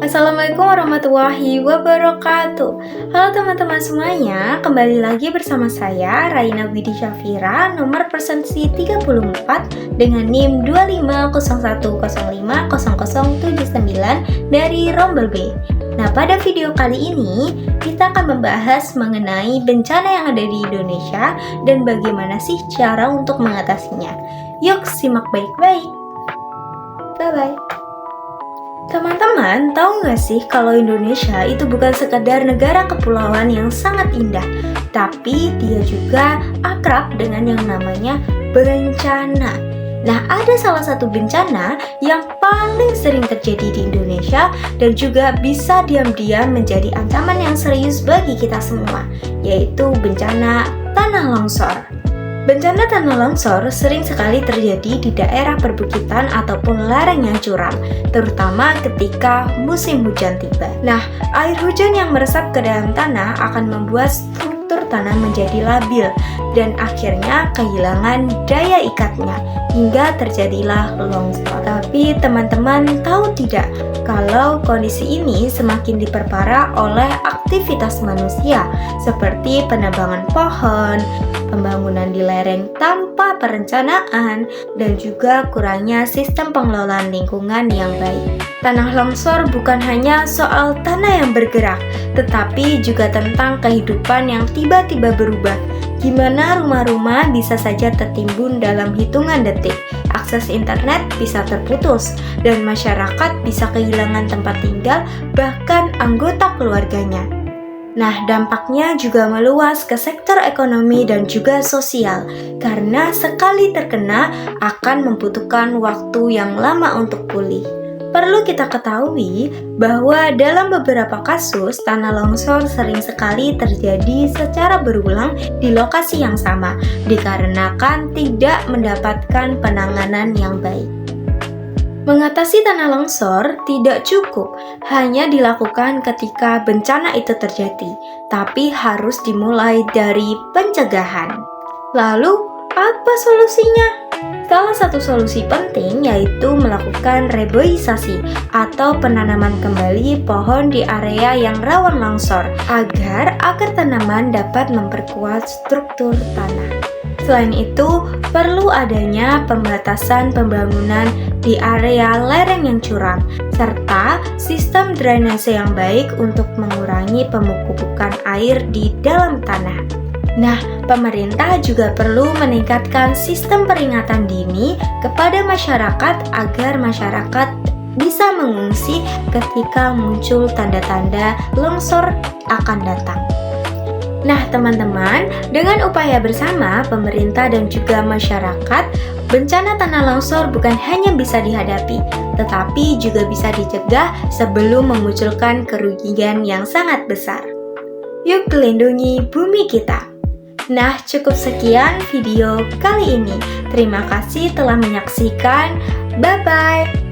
Assalamualaikum warahmatullahi wabarakatuh. Halo teman-teman semuanya, kembali lagi bersama saya Raina Widi Syafira, nomor presensi 34 dengan NIM 2501050079 dari Rombel B. Nah, pada video kali ini kita akan membahas mengenai bencana yang ada di Indonesia dan bagaimana sih cara untuk mengatasinya. Yuk simak baik-baik. Bye-bye. Teman-teman, tahu nggak sih kalau Indonesia itu bukan sekedar negara kepulauan yang sangat indah, tapi dia juga akrab dengan yang namanya bencana. Nah, ada salah satu bencana yang paling sering terjadi di Indonesia dan juga bisa diam-diam menjadi ancaman yang serius bagi kita semua, yaitu bencana tanah longsor. Bencana tanah longsor sering sekali terjadi di daerah perbukitan ataupun lereng yang curam, terutama ketika musim hujan tiba. Nah, air hujan yang meresap ke dalam tanah akan membuat struktur tanah menjadi labil dan akhirnya kehilangan daya ikatnya hingga terjadilah longsor. Tapi teman-teman tahu tidak kalau kondisi ini semakin diperparah oleh aktivitas manusia seperti penambangan pohon, pembangunan di lereng tanpa perencanaan, dan juga kurangnya sistem pengelolaan lingkungan yang baik. Tanah longsor bukan hanya soal tanah yang bergerak, tetapi juga tentang kehidupan yang tiba-tiba berubah. Gimana rumah-rumah bisa saja tertimbun dalam hitungan detik, akses internet bisa terputus, dan masyarakat bisa kehilangan tempat tinggal, bahkan anggota keluarganya. Nah, dampaknya juga meluas ke sektor ekonomi dan juga sosial, karena sekali terkena akan membutuhkan waktu yang lama untuk pulih. Perlu kita ketahui bahwa dalam beberapa kasus, tanah longsor sering sekali terjadi secara berulang di lokasi yang sama, dikarenakan tidak mendapatkan penanganan yang baik. Mengatasi tanah longsor tidak cukup hanya dilakukan ketika bencana itu terjadi, tapi harus dimulai dari pencegahan. Lalu, apa solusinya? Salah satu solusi penting yaitu melakukan reboisasi atau penanaman kembali pohon di area yang rawan longsor agar akar tanaman dapat memperkuat struktur tanah. Selain itu, perlu adanya pembatasan pembangunan di area lereng yang curam, serta sistem drainase yang baik untuk mengurangi pemupukan air di dalam tanah. Nah, pemerintah juga perlu meningkatkan sistem peringatan dini kepada masyarakat agar masyarakat bisa mengungsi ketika muncul tanda-tanda longsor akan datang. Nah, teman-teman, dengan upaya bersama pemerintah dan juga masyarakat, bencana tanah longsor bukan hanya bisa dihadapi, tetapi juga bisa dicegah sebelum memunculkan kerugian yang sangat besar. Yuk lindungi bumi kita. Nah, cukup sekian video kali ini. Terima kasih telah menyaksikan. Bye-bye.